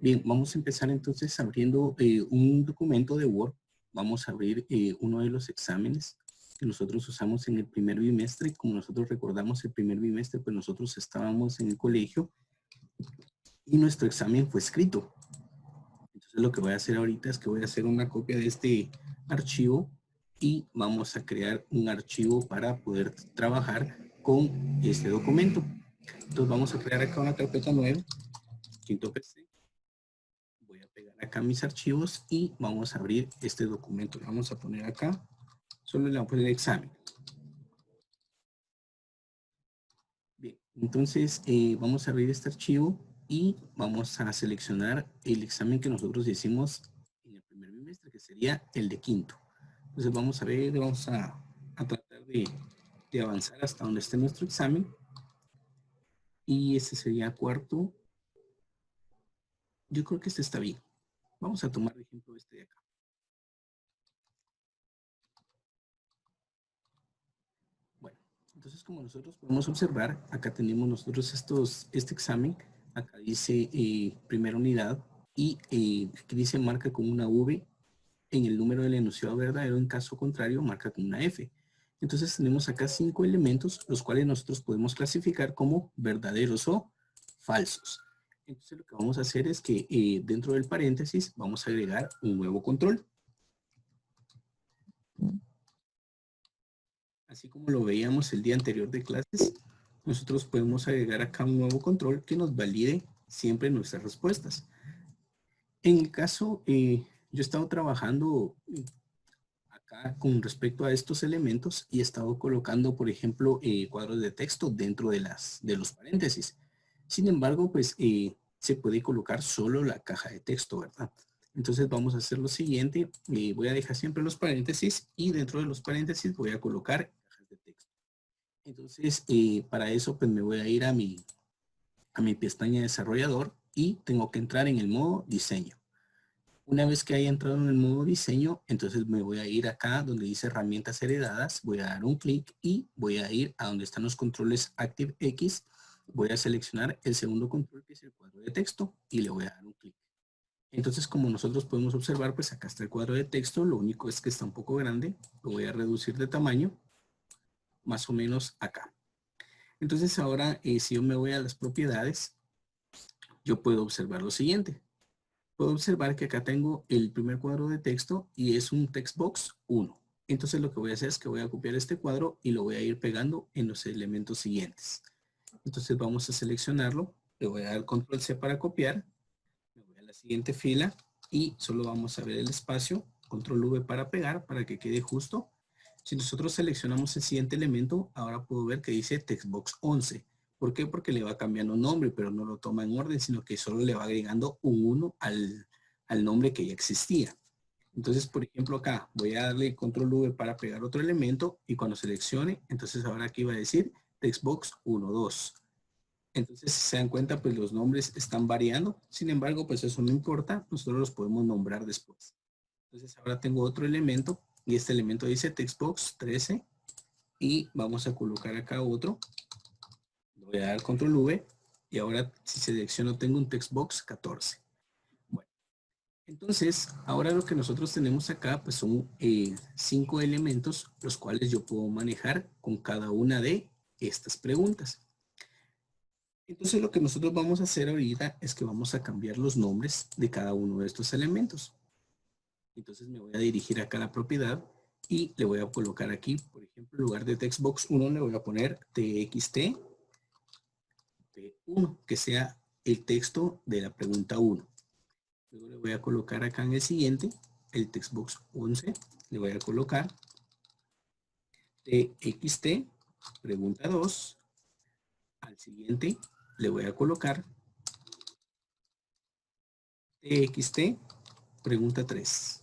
Bien, vamos a empezar entonces abriendo un documento de Word. Vamos a abrir uno de los exámenes que nosotros usamos en el primer bimestre. Como nosotros recordamos el primer bimestre, pues nosotros estábamos en el colegio y nuestro examen fue escrito. Entonces lo que voy a hacer ahorita es que voy a hacer una copia de este archivo y vamos a crear un archivo para poder trabajar con este documento. Entonces vamos a crear acá una carpeta nueva, quinto PC. Voy a pegar acá mis archivos y vamos a abrir este documento. Le vamos a poner acá, solo le vamos a poner examen. Bien, entonces vamos a abrir este archivo y vamos a seleccionar el examen que nosotros hicimos en el primer bimestre, que sería el de quinto. Entonces vamos a ver, vamos a tratar de avanzar hasta donde esté nuestro examen. Y este sería cuarto. Yo creo que este está bien. Vamos a tomar de ejemplo este de acá. Bueno, entonces como nosotros podemos observar, acá tenemos nosotros este examen. Acá dice primera unidad y aquí dice marca con una V en el número del enunciado verdadero, en caso contrario marca con una F. Entonces tenemos acá 5 elementos, los cuales nosotros podemos clasificar como verdaderos o falsos. Entonces lo que vamos a hacer es que dentro del paréntesis vamos a agregar un nuevo control. Así como lo veíamos el día anterior de clases, nosotros podemos agregar acá un nuevo control que nos valide siempre nuestras respuestas. En el caso, yo he estado trabajando acá con respecto a estos elementos y he estado colocando, por ejemplo, cuadros de texto dentro de los paréntesis. Sin embargo, pues se puede colocar solo la caja de texto, ¿verdad? Entonces vamos a hacer lo siguiente. Voy a dejar siempre los paréntesis y dentro de los paréntesis voy a colocar cajas de texto. Entonces, para eso, pues me voy a ir a mi pestaña desarrollador y tengo que entrar en el modo diseño. Una vez que haya entrado en el modo diseño, entonces me voy a ir acá donde dice herramientas heredadas, voy a dar un clic y voy a ir a donde están los controles ActiveX, voy a seleccionar el segundo control que es el cuadro de texto y le voy a dar un clic. Entonces, como nosotros podemos observar, pues acá está el cuadro de texto, lo único es que está un poco grande, lo voy a reducir de tamaño, más o menos acá. Entonces ahora, si yo me voy a las propiedades, yo puedo observar lo siguiente. Puedo observar que acá tengo el primer cuadro de texto y es un textbox 1. Entonces lo que voy a hacer es que voy a copiar este cuadro y lo voy a ir pegando en los elementos siguientes. Entonces vamos a seleccionarlo, le voy a dar control C para copiar, me voy a la siguiente fila y solo vamos a ver el espacio, control V para pegar para que quede justo. Si nosotros seleccionamos el siguiente elemento, ahora puedo ver que dice textbox 11. ¿Por qué? Porque le va cambiando nombre, pero no lo toma en orden, sino que solo le va agregando un 1 al nombre que ya existía. Entonces, por ejemplo, acá voy a darle control V para pegar otro elemento y cuando seleccione, entonces ahora aquí va a decir textbox 1, 2. Entonces, si se dan cuenta, pues los nombres están variando. Sin embargo, pues eso no importa, nosotros los podemos nombrar después. Entonces, ahora tengo otro elemento y este elemento dice textbox 13 y vamos a colocar acá otro. Le voy a dar control V y ahora si selecciono tengo un textbox 14. Bueno, entonces ahora lo que nosotros tenemos acá pues son 5 elementos los cuales yo puedo manejar con cada una de estas preguntas. Entonces lo que nosotros vamos a hacer ahorita es que vamos a cambiar los nombres de cada uno de estos elementos. Entonces me voy a dirigir acá a la propiedad y le voy a colocar aquí, por ejemplo, en lugar de textbox 1 le voy a poner txt T1, que sea el texto de la pregunta 1. Luego le voy a colocar acá en el siguiente, el textbox 11, le voy a colocar txt pregunta 2. Al siguiente le voy a colocar txt pregunta 3.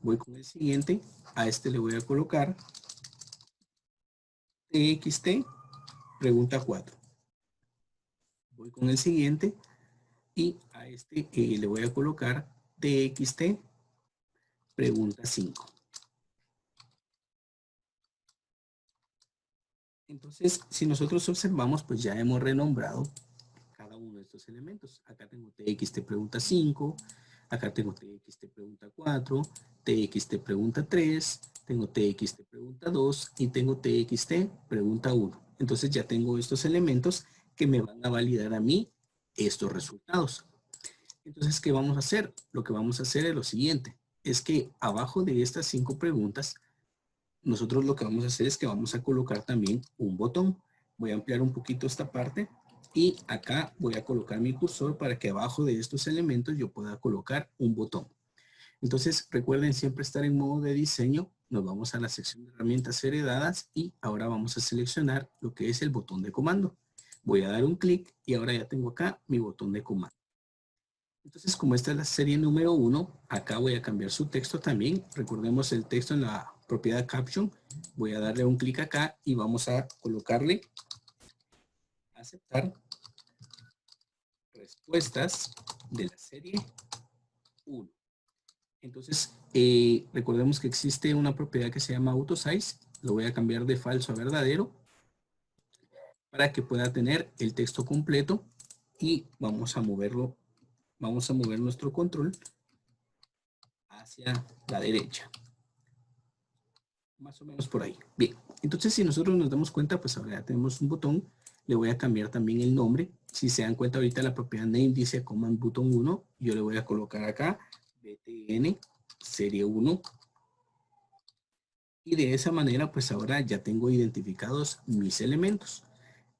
Voy con el siguiente, a este le voy a colocar txt pregunta 4. Voy con el siguiente y a este le voy a colocar txt pregunta 5. Entonces, si nosotros observamos, pues ya hemos renombrado cada uno de estos elementos. Acá tengo txt pregunta 5, acá tengo txt pregunta 4, txt pregunta 3, tengo txt pregunta 2 y tengo txt pregunta 1. Entonces ya tengo estos elementos que me van a validar a mí estos resultados. Entonces, ¿qué vamos a hacer? Lo que vamos a hacer es lo siguiente. Es que abajo de estas 5 preguntas, nosotros lo que vamos a hacer es que vamos a colocar también un botón. Voy a ampliar un poquito esta parte y acá voy a colocar mi cursor para que abajo de estos elementos yo pueda colocar un botón. Entonces, recuerden siempre estar en modo de diseño. Nos vamos a la sección de herramientas heredadas y ahora vamos a seleccionar lo que es el botón de comando. Voy a dar un clic y ahora ya tengo acá mi botón de comando. Entonces, como esta es la serie número 1, acá voy a cambiar su texto también. Recordemos el texto en la propiedad caption. Voy a darle un clic acá y vamos a colocarle aceptar respuestas de la serie 1. Entonces, recordemos que existe una propiedad que se llama AutoSize. Lo voy a cambiar de falso a verdadero para que pueda tener el texto completo y vamos a moverlo. Vamos a mover nuestro control hacia la derecha. Más o menos por ahí. Bien, entonces si nosotros nos damos cuenta, pues ahora ya tenemos un botón. Le voy a cambiar también el nombre. Si se dan cuenta ahorita la propiedad name dice command button 1. Yo le voy a colocar acá btn serie 1. Y de esa manera pues ahora ya tengo identificados mis elementos.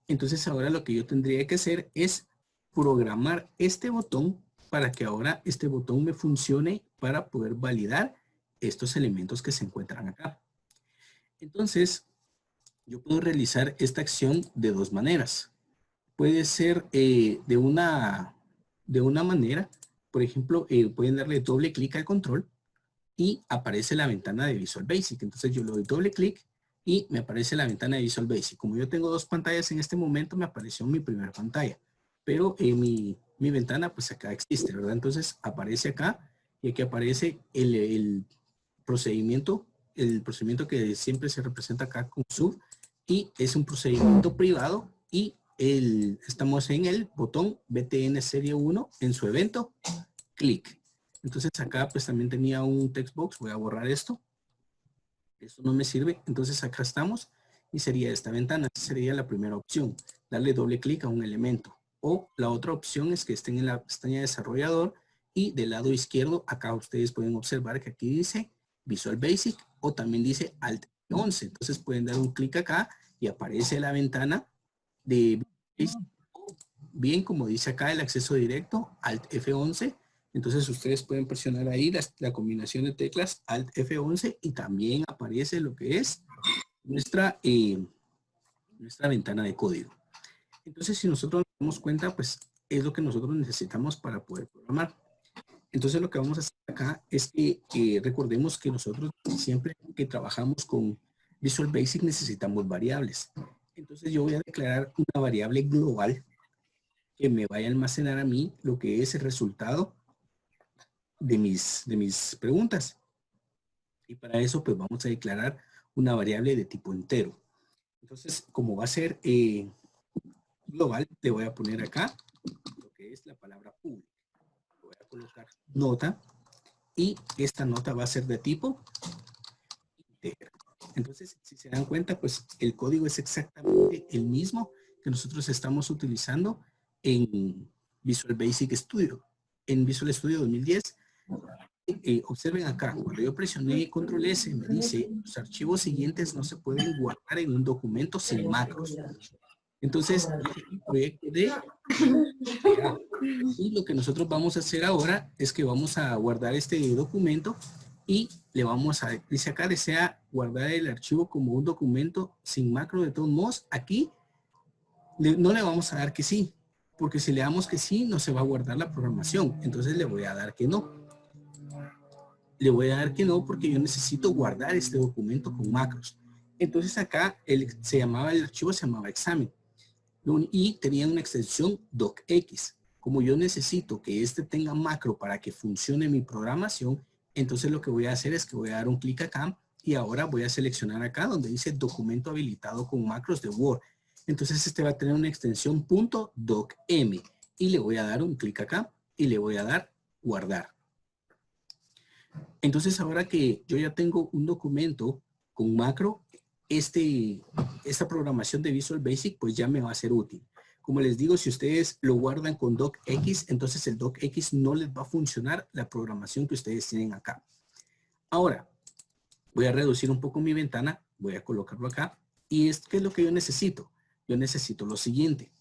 Entonces ahora lo que yo tendría que hacer es programar este botón para que ahora este botón me funcione para poder validar estos elementos que se encuentran acá. Entonces, yo puedo realizar esta acción de dos maneras. Puede ser de una manera, por ejemplo, pueden darle doble clic al control y aparece la ventana de Visual Basic. Entonces yo le doy doble clic y me aparece la ventana de Visual Basic. Como yo tengo dos pantallas en este momento, me apareció mi primera pantalla. Pero mi ventana, pues acá existe, ¿verdad? Entonces aparece acá y aquí aparece el procedimiento que siempre se representa acá con sub y es un procedimiento privado y estamos en el botón BTN serie 1 en su evento, clic. Entonces acá pues también tenía un text box, voy a borrar esto. Esto no me sirve, entonces acá estamos y sería esta ventana, sería la primera opción, darle doble clic a un elemento. O la otra opción es que estén en la pestaña desarrollador y del lado izquierdo acá ustedes pueden observar que aquí dice Visual Basic o también dice Alt F11. Entonces pueden dar un clic acá y aparece la ventana de bien como dice acá el acceso directo Alt F11. Entonces ustedes pueden presionar ahí la combinación de teclas Alt F11 y también aparece lo que es nuestra ventana de código. Entonces si nosotros nos damos cuenta, pues es lo que nosotros necesitamos para poder programar. Entonces lo que vamos a hacer acá es que recordemos que nosotros siempre que trabajamos con Visual Basic necesitamos variables. Entonces yo voy a declarar una variable global que me vaya a almacenar a mí lo que es el resultado de mis preguntas. Y para eso pues vamos a declarar una variable de tipo entero. Entonces como va a ser global, le voy a poner acá lo que es la palabra pública. Voy a colocar nota y esta nota va a ser de tipo entero. Entonces si se dan cuenta pues el código es exactamente el mismo que nosotros estamos utilizando en Visual Basic Studio. En Visual Studio 2010 observen acá, cuando yo presioné control S, me dice, los archivos siguientes no se pueden guardar en un documento sin macros. Entonces, el proyecto de y lo que nosotros vamos a hacer ahora es que vamos a guardar este documento y le vamos a, dice acá, desea guardar el archivo como un documento sin macro. De todos modos, aquí no le vamos a dar que sí, porque si le damos que sí, no se va a guardar la programación. Entonces le voy a dar que no. Le voy a dar que no porque yo necesito guardar este documento con macros. Entonces acá el archivo se llamaba examen y tenía una extensión docx. Como yo necesito que este tenga macro para que funcione mi programación, entonces lo que voy a hacer es que voy a dar un clic acá y ahora voy a seleccionar acá donde dice documento habilitado con macros de Word. Entonces este va a tener una extensión .docm y le voy a dar un clic acá y le voy a dar guardar. Entonces ahora que yo ya tengo un documento con macro, esta programación de Visual Basic pues ya me va a ser útil. Como les digo, si ustedes lo guardan con docx, entonces el docx no les va a funcionar la programación que ustedes tienen acá. Ahora, voy a reducir un poco mi ventana, voy a colocarlo acá. ¿Y qué es lo que yo necesito? Yo necesito lo siguiente.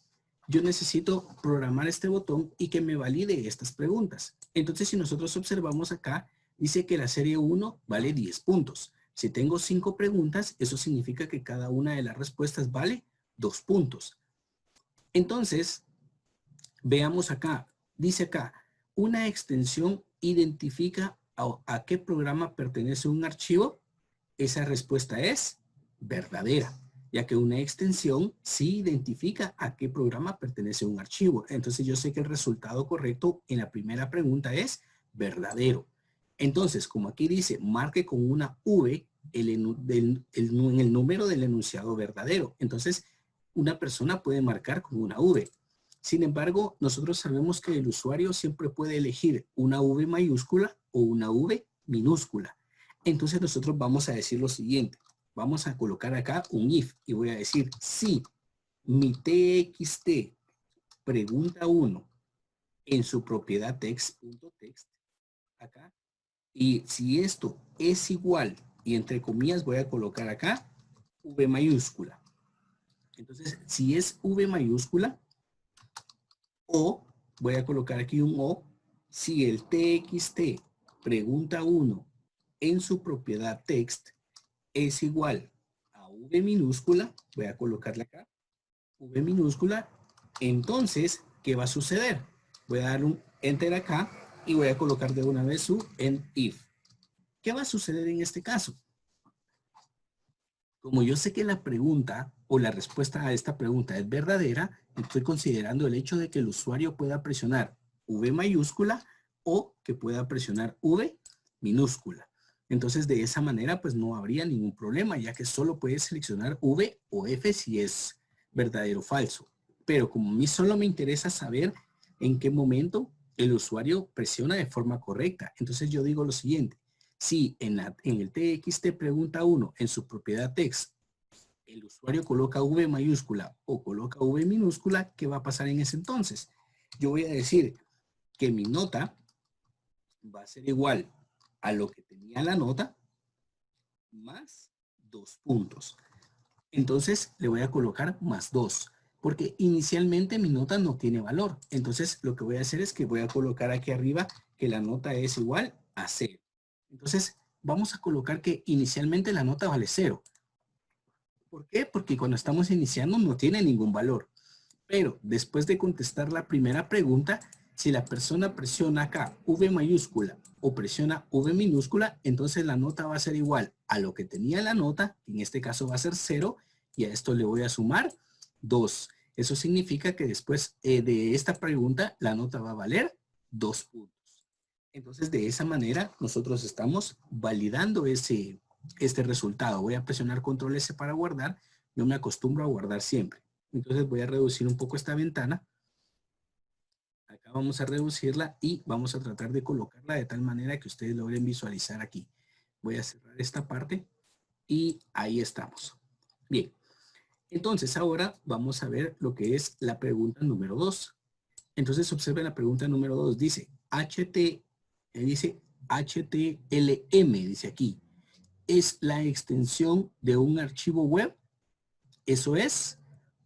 Yo necesito programar este botón y que me valide estas preguntas. Entonces, si nosotros observamos acá, dice que la serie 1 vale 10 puntos. Si tengo 5 preguntas, eso significa que cada una de las respuestas vale 2 puntos. Entonces, veamos acá. Dice acá, una extensión identifica a qué programa pertenece un archivo. Esa respuesta es verdadera, ya que una extensión sí identifica a qué programa pertenece un archivo. Entonces yo sé que el resultado correcto en la primera pregunta es verdadero. Entonces, como aquí dice, marque con una V en el número del enunciado verdadero. Entonces, una persona puede marcar con una V. Sin embargo, nosotros sabemos que el usuario siempre puede elegir una V mayúscula o una V minúscula. Entonces nosotros vamos a decir lo siguiente. Vamos a colocar acá un if y voy a decir si mi txt pregunta 1 en su propiedad text.text acá, y si esto es igual, y entre comillas voy a colocar acá V mayúscula. Entonces, si es V mayúscula, o voy a colocar aquí un o, si el txt pregunta 1 en su propiedad text es igual a V minúscula, voy a colocarla acá, V minúscula, entonces, ¿qué va a suceder? Voy a dar un enter acá y voy a colocar de una vez su end if. ¿Qué va a suceder en este caso? Como yo sé que la pregunta o la respuesta a esta pregunta es verdadera, estoy considerando el hecho de que el usuario pueda presionar V mayúscula o que pueda presionar V minúscula. Entonces, de esa manera, pues no habría ningún problema, ya que solo puede seleccionar V o F si es verdadero o falso. Pero como a mí solo me interesa saber en qué momento el usuario presiona de forma correcta, entonces yo digo lo siguiente. Si en el txt pregunta 1 en su propiedad text el usuario coloca V mayúscula o coloca V minúscula, ¿qué va a pasar en ese entonces? Yo voy a decir que mi nota va a ser igual a lo que tenía la nota más 2 puntos. Entonces le voy a colocar más 2, porque inicialmente mi nota no tiene valor. Entonces lo que voy a hacer es que voy a colocar aquí arriba que la nota es igual a 0. Entonces, vamos a colocar que inicialmente la nota vale 0. ¿Por qué? Porque cuando estamos iniciando no tiene ningún valor. Pero después de contestar la primera pregunta, si la persona presiona acá V mayúscula o presiona V minúscula, entonces la nota va a ser igual a lo que tenía la nota, que en este caso va a ser 0, y a esto le voy a sumar 2. Eso significa que después de esta pregunta, la nota va a valer 2 puntos. Entonces, de esa manera, nosotros estamos validando este resultado. Voy a presionar control S para guardar. Yo me acostumbro a guardar siempre. Entonces, voy a reducir un poco esta ventana. Acá vamos a reducirla y vamos a tratar de colocarla de tal manera que ustedes logren visualizar aquí. Voy a cerrar esta parte y ahí estamos. Bien. Entonces, ahora vamos a ver lo que es la pregunta número 2. Entonces, observen la pregunta número 2. Dice HTLM, dice aquí, ¿es la extensión de un archivo web? Eso es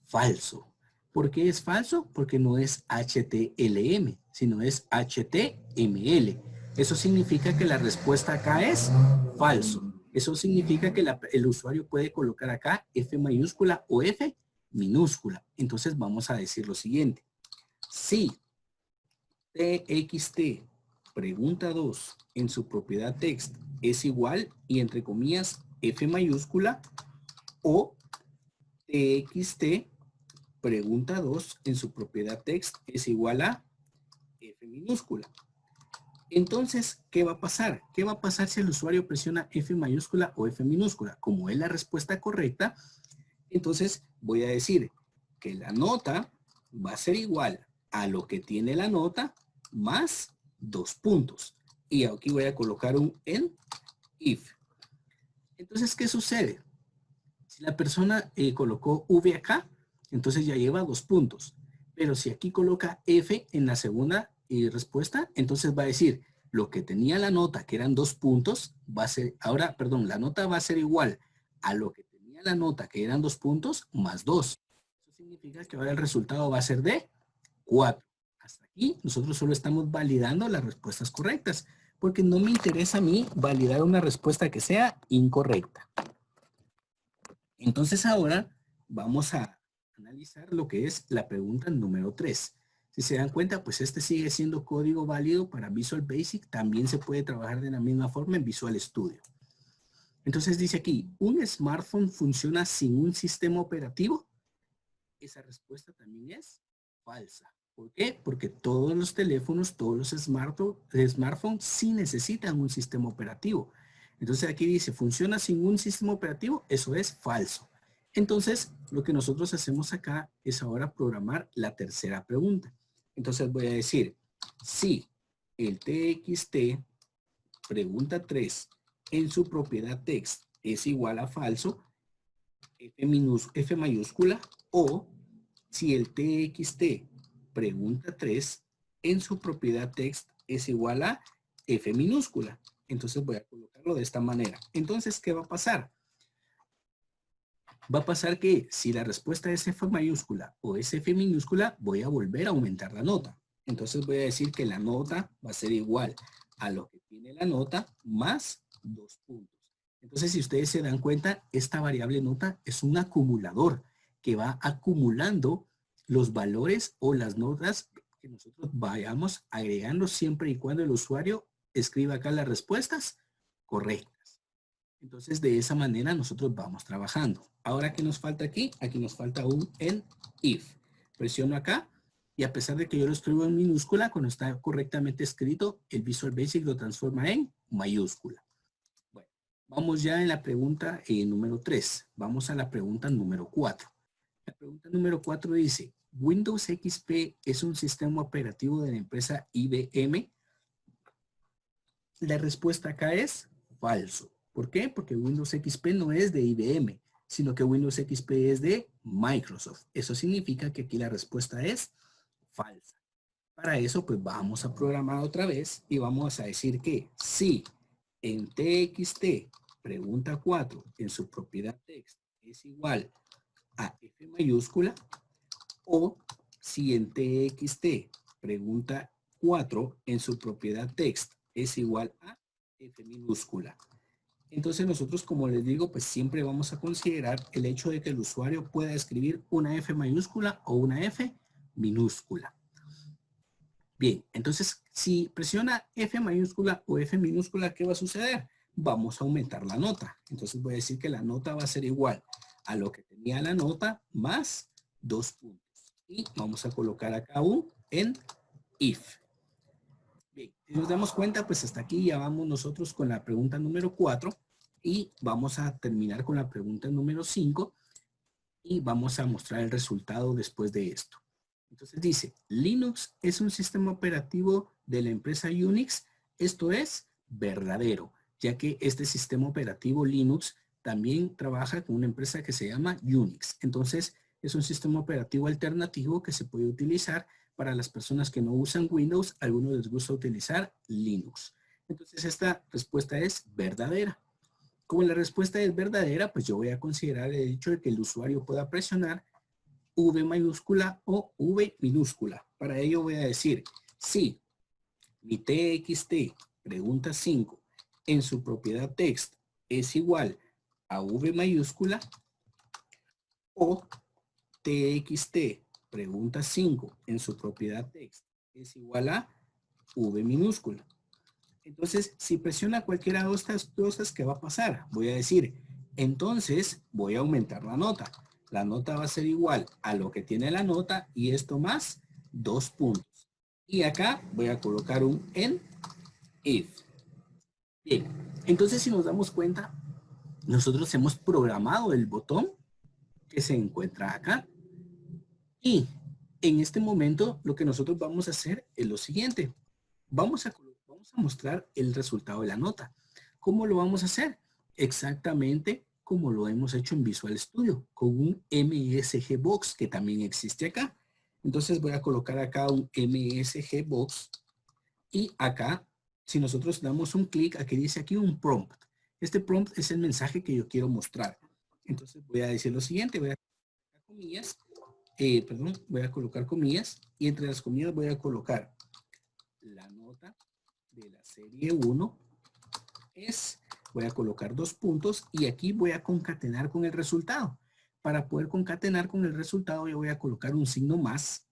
falso. ¿Por qué es falso? Porque no es HTLM, sino es HTML. Eso significa que la respuesta acá es falso. Eso significa que el usuario puede colocar acá F mayúscula o F minúscula. Entonces vamos a decir lo siguiente. Si txt pregunta 2 en su propiedad text es igual y entre comillas F mayúscula o txt pregunta 2 en su propiedad text es igual a F minúscula. Entonces, ¿qué va a pasar? ¿Qué va a pasar si el usuario presiona F mayúscula o F minúscula? Como es la respuesta correcta, entonces voy a decir que la nota va a ser igual a lo que tiene la nota más 2 puntos. Y aquí voy a colocar un en if. Entonces, ¿qué sucede? Si la persona colocó V acá, entonces ya lleva 2 puntos. Pero si aquí coloca F en la segunda respuesta, entonces va a decir lo que tenía la nota, que eran 2 puntos, va a ser, ahora, perdón, la nota va a ser igual a lo que tenía la nota, que eran 2 puntos, más 2. Eso significa que ahora el resultado va a ser de 4. Hasta aquí nosotros solo estamos validando las respuestas correctas, porque no me interesa a mí validar una respuesta que sea incorrecta. Entonces ahora vamos a analizar lo que es la pregunta número 3. Si se dan cuenta, pues este sigue siendo código válido para Visual Basic. También se puede trabajar de la misma forma en Visual Studio. Entonces dice aquí, ¿un smartphone funciona sin un sistema operativo? Esa respuesta también es falsa. ¿Por qué? Porque todos los teléfonos, todos los smartphones sí necesitan un sistema operativo. Entonces aquí dice, ¿funciona sin un sistema operativo? Eso es falso. Entonces, lo que nosotros hacemos acá es ahora programar la tercera pregunta. Entonces voy a decir, si el TXT, pregunta 3, en su propiedad text es igual a falso, F mayúscula, o si el TXT, pregunta 3, en su propiedad text es igual a F minúscula. Entonces voy a colocarlo de esta manera. Entonces, ¿qué va a pasar? Va a pasar que si la respuesta es F mayúscula o es F minúscula, voy a volver a aumentar la nota. Entonces voy a decir que la nota va a ser igual a lo que tiene la nota más 2 puntos. Entonces, si ustedes se dan cuenta, esta variable nota es un acumulador que va acumulando los valores o las notas que nosotros vayamos agregando siempre y cuando el usuario escriba acá las respuestas correctas. Entonces, de esa manera nosotros vamos trabajando. Ahora, ¿qué nos falta aquí? Aquí nos falta un en if. Presiono acá y a pesar de que yo lo escribo en minúscula, cuando está correctamente escrito, el Visual Basic lo transforma en mayúscula. Bueno, vamos ya en la pregunta número 3. Vamos a la pregunta número 4. La pregunta número 4 dice, ¿Windows XP es un sistema operativo de la empresa IBM? La respuesta acá es falso. ¿Por qué? Porque Windows XP no es de IBM, sino que Windows XP es de Microsoft. Eso significa que aquí la respuesta es falsa. Para eso, pues vamos a programar otra vez y vamos a decir que si en TXT, pregunta 4, en su propiedad text es igual a F mayúscula, o si en TXT, pregunta 4, en su propiedad text es igual a F minúscula. Entonces nosotros, como les digo, pues siempre vamos a considerar el hecho de que el usuario pueda escribir una F mayúscula o una F minúscula. Bien, entonces si presiona F mayúscula o F minúscula, ¿qué va a suceder? Vamos a aumentar la nota. Entonces voy a decir que la nota va a ser igual a lo que tenía la nota más 2 puntos. Y vamos a colocar acá un en if. Bien, si nos damos cuenta, pues hasta aquí ya vamos nosotros con la pregunta número 4 y vamos a terminar con la pregunta número 5 y vamos a mostrar el resultado después de esto. Entonces dice, Linux es un sistema operativo de la empresa Unix. Esto es verdadero, ya que este sistema operativo Linux también trabaja con una empresa que se llama Unix. Entonces es un sistema operativo alternativo que se puede utilizar para las personas que no usan Windows. A algunos les gusta utilizar Linux. Entonces esta respuesta es verdadera. Como la respuesta es verdadera, pues yo voy a considerar el hecho de que el usuario pueda presionar V mayúscula o V minúscula. Para ello voy a decir, si mi TXT, pregunta 5, en su propiedad text es igual a V mayúscula, o TXT, pregunta 5, en su propiedad text es igual a V minúscula. Entonces, si presiona cualquiera de estas cosas, ¿qué va a pasar? Voy a decir, entonces voy a aumentar la nota. La nota va a ser igual a lo que tiene la nota y esto más 2 puntos. Y acá voy a colocar un en if. Bien, entonces si nos damos cuenta, nosotros hemos programado el botón que se encuentra acá. Y en este momento lo que nosotros vamos a hacer es lo siguiente. Vamos a mostrar el resultado de la nota. ¿Cómo lo vamos a hacer? Exactamente como lo hemos hecho en Visual Studio, con un MSG Box que también existe acá. Entonces voy a colocar acá un MSG Box y acá, si nosotros damos un clic, aquí dice aquí un prompt. Este prompt es el mensaje que yo quiero mostrar. Entonces voy a decir lo siguiente, voy a colocar comillas, voy a colocar comillas y entre las comillas voy a colocar la nota de la serie 1 es, voy a colocar 2 puntos y aquí voy a concatenar con el resultado. Para poder concatenar con el resultado yo voy a colocar un signo más,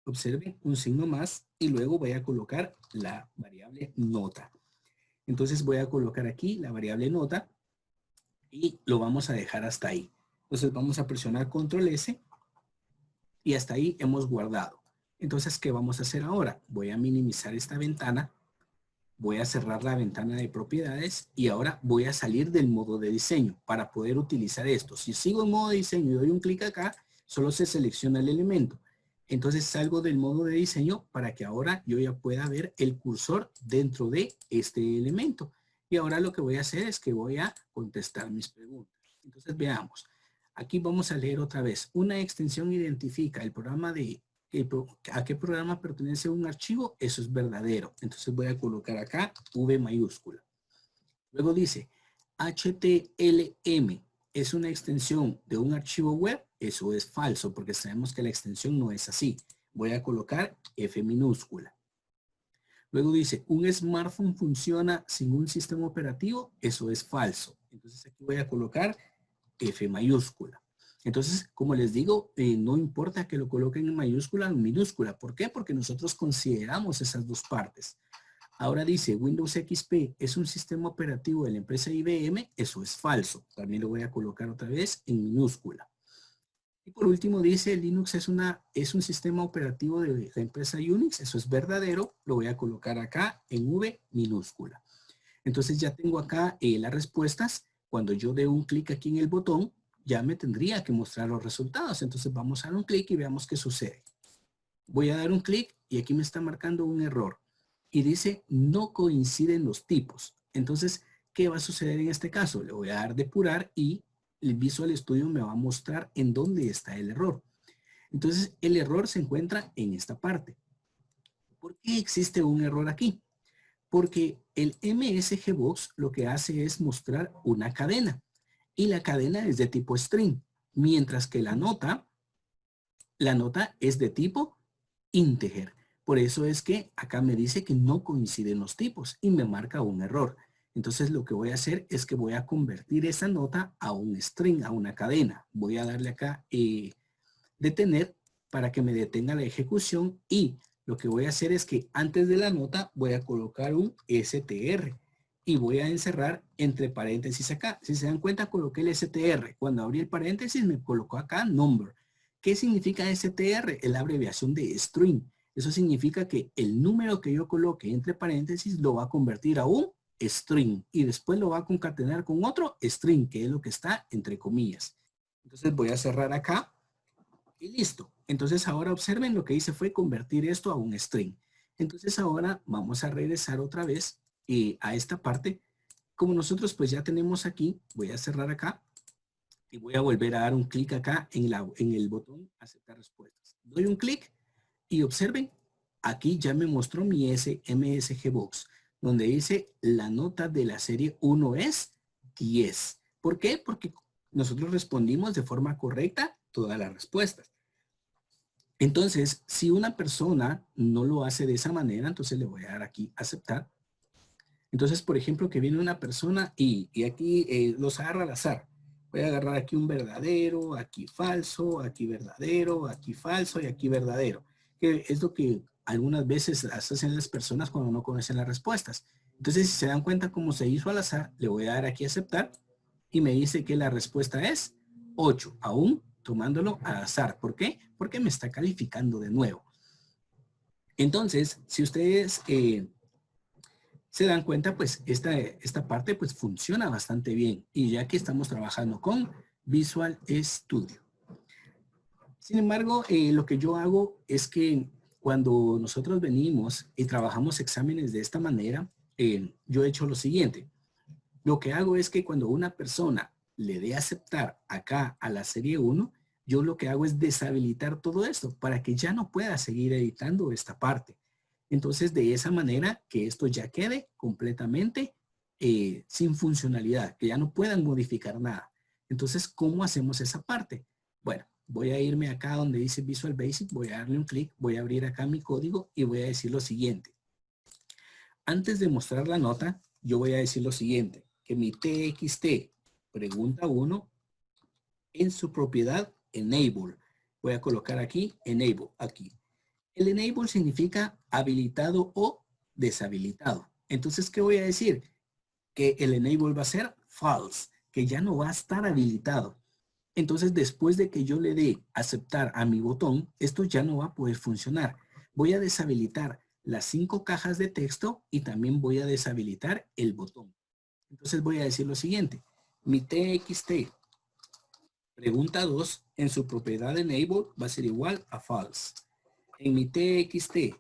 observen, un signo más y luego voy a colocar la variable nota. Entonces voy a colocar aquí la variable nota y lo vamos a dejar hasta ahí. Entonces vamos a presionar control S y hasta ahí hemos guardado. Entonces, ¿qué vamos a hacer ahora? Voy a minimizar esta ventana, voy a cerrar la ventana de propiedades y ahora voy a salir del modo de diseño para poder utilizar esto. Si sigo en modo de diseño y doy un clic acá, solo se selecciona el elemento. Entonces salgo del modo de diseño para que ahora yo ya pueda ver el cursor dentro de este elemento. Y ahora lo que voy a hacer es que voy a contestar mis preguntas. Entonces veamos. Aquí vamos a leer otra vez. Una extensión identifica el programa de a qué programa pertenece un archivo. Eso es verdadero. Entonces voy a colocar acá V mayúscula. Luego dice HTLM es una extensión de un archivo web. Eso es falso porque sabemos que la extensión no es así. Voy a colocar F minúscula. Luego dice, ¿un smartphone funciona sin un sistema operativo? Eso es falso. Entonces aquí voy a colocar F mayúscula. Entonces, como les digo, no importa que lo coloquen en mayúscula o en minúscula. ¿Por qué? Porque nosotros consideramos esas dos partes. Ahora dice, Windows XP es un sistema operativo de la empresa IBM. Eso es falso. También lo voy a colocar otra vez en minúscula. Y por último dice, Linux es un sistema operativo de la empresa Unix. Eso es verdadero. Lo voy a colocar acá en V minúscula. Entonces ya tengo acá las respuestas. Cuando yo dé un clic aquí en el botón, ya me tendría que mostrar los resultados. Entonces vamos a dar un clic y veamos qué sucede. Voy a dar un clic y aquí me está marcando un error. Y dice, no coinciden los tipos. Entonces, ¿qué va a suceder en este caso? Le voy a dar depurar y el Visual Studio me va a mostrar en dónde está el error. Entonces, el error se encuentra en esta parte. ¿Por qué existe un error aquí? Porque el MSG Box lo que hace es mostrar una cadena. Y la cadena es de tipo string. Mientras que la nota es de tipo integer. Por eso es que acá me dice que no coinciden los tipos y me marca un error. Entonces lo que voy a hacer es que voy a convertir esa nota a un string, a una cadena. Voy a darle acá detener para que me detenga la ejecución y lo que voy a hacer es que antes de la nota voy a colocar un str y voy a encerrar entre paréntesis acá. Si se dan cuenta, coloqué el str. Cuando abrí el paréntesis me colocó acá number. ¿Qué significa str? Es la abreviación de string. Eso significa que el número que yo coloque entre paréntesis lo va a convertir a un string y después lo va a concatenar con otro string, que es lo que está entre comillas. Entonces voy a cerrar acá y listo. Entonces ahora observen lo que hice fue convertir esto a un string. Entonces ahora vamos a regresar otra vez a esta parte. Como nosotros pues ya tenemos aquí, voy a cerrar acá y voy a volver a dar un clic acá en el botón aceptar respuestas. Doy un clic y observen, aquí ya me mostró mi MSG Box, donde dice la nota de la serie 1 es 10. ¿Por qué? Porque nosotros respondimos de forma correcta todas las respuestas. Entonces, si una persona no lo hace de esa manera, entonces le voy a dar aquí aceptar. Entonces, por ejemplo, que viene una persona y aquí los agarra al azar. Voy a agarrar aquí un verdadero, aquí falso, aquí verdadero, aquí falso y aquí verdadero. Que es lo que algunas veces hacen las personas cuando no conocen las respuestas. Entonces, si se dan cuenta cómo se hizo al azar, le voy a dar aquí aceptar y me dice que la respuesta es 8, aún tomándolo al azar. ¿Por qué? Porque me está calificando de nuevo. Entonces, si ustedes se dan cuenta, pues esta parte pues funciona bastante bien. Y ya que estamos trabajando con Visual Studio. Sin embargo, lo que yo hago es que cuando nosotros venimos y trabajamos exámenes de esta manera, yo he hecho lo siguiente. Lo que hago es que cuando una persona le dé aceptar acá a la serie 1, yo lo que hago es deshabilitar todo esto para que ya no pueda seguir editando esta parte. Entonces, de esa manera que esto ya quede completamente sin funcionalidad, que ya no puedan modificar nada. Entonces, ¿cómo hacemos esa parte? Bueno, voy a irme acá donde dice Visual Basic, voy a darle un clic, voy a abrir acá mi código y voy a decir lo siguiente. Antes de mostrar la nota, yo voy a decir lo siguiente, que mi TXT pregunta 1 en su propiedad enable. Voy a colocar aquí enable, aquí. El enable significa habilitado o deshabilitado. Entonces, ¿qué voy a decir? Que el enable va a ser false, que ya no va a estar habilitado. Entonces, después de que yo le dé aceptar a mi botón, esto ya no va a poder funcionar. Voy a deshabilitar las 5 cajas de texto y también voy a deshabilitar el botón. Entonces voy a decir lo siguiente. Mi TXT pregunta 2 en su propiedad enable va a ser igual a false. En mi TXT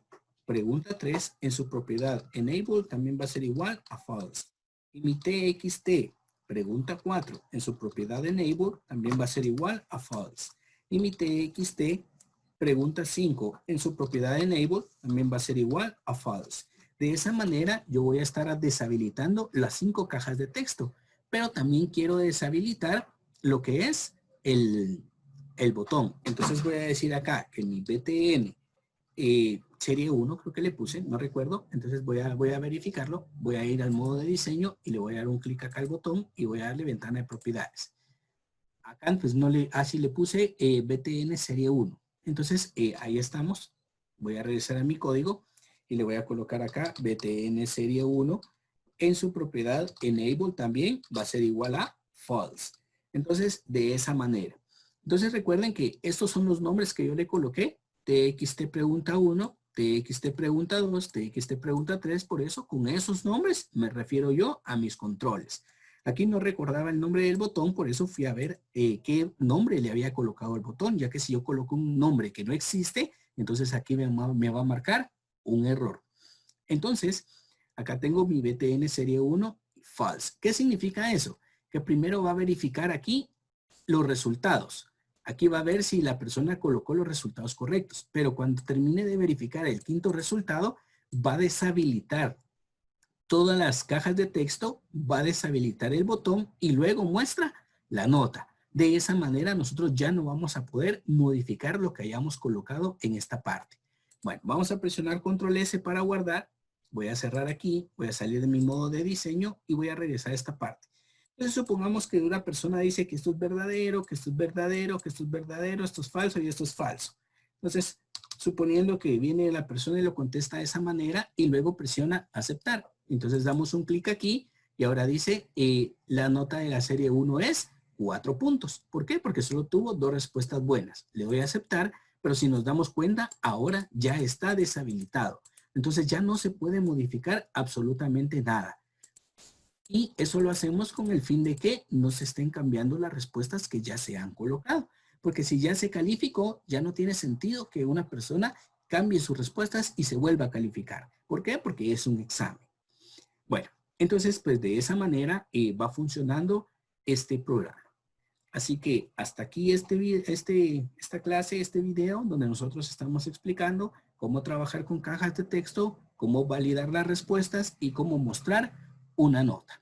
pregunta 3 en su propiedad enable también va a ser igual a false. Y mi TXT pregunta 4 en su propiedad enable también va a ser igual a false. Y mi TXT pregunta 5 en su propiedad enable también va a ser igual a false. De esa manera yo voy a estar deshabilitando las 5 cajas de texto, pero también quiero deshabilitar lo que es el botón. Entonces voy a decir acá que mi BTN serie 1 creo que le puse, no recuerdo, entonces voy a verificarlo, voy a ir al modo de diseño y le voy a dar un clic acá al botón y voy a darle ventana de propiedades. Acá pues no le, así le puse BTN serie 1. Entonces ahí estamos, voy a regresar a mi código y le voy a colocar acá BTN serie 1 en su propiedad enable también va a ser igual a false. Entonces de esa manera. Entonces recuerden que estos son los nombres que yo le coloqué. TXT pregunta 1, TXT pregunta 2, TXT pregunta 3. Por eso con esos nombres me refiero yo a mis controles. Aquí no recordaba el nombre del botón, por eso fui a ver qué nombre le había colocado al botón, ya que si yo coloco un nombre que no existe, entonces aquí me va a marcar un error. Entonces, acá tengo mi BTN serie 1 false. ¿Qué significa eso? Que primero va a verificar aquí los resultados. Aquí va a ver si la persona colocó los resultados correctos, pero cuando termine de verificar el quinto resultado, va a deshabilitar todas las cajas de texto, va a deshabilitar el botón y luego muestra la nota. De esa manera nosotros ya no vamos a poder modificar lo que hayamos colocado en esta parte. Bueno, vamos a presionar control S para guardar. Voy a cerrar aquí, voy a salir de mi modo de diseño y voy a regresar a esta parte. Entonces supongamos que una persona dice que esto es verdadero, que esto es verdadero, que esto es verdadero, esto es falso y esto es falso. Entonces, suponiendo que viene la persona y lo contesta de esa manera y luego presiona aceptar. Entonces damos un clic aquí y ahora dice la nota de la serie 1 es 4 puntos. ¿Por qué? Porque solo tuvo 2 respuestas buenas. Le doy a aceptar, pero si nos damos cuenta, ahora ya está deshabilitado. Entonces ya no se puede modificar absolutamente nada. Y eso lo hacemos con el fin de que no se estén cambiando las respuestas que ya se han colocado. Porque si ya se calificó, ya no tiene sentido que una persona cambie sus respuestas y se vuelva a calificar. ¿Por qué? Porque es un examen. Bueno, entonces pues de esa manera va funcionando este programa. Así que hasta aquí esta clase, este video, donde nosotros estamos explicando cómo trabajar con cajas de texto, cómo validar las respuestas y cómo mostrar una nota.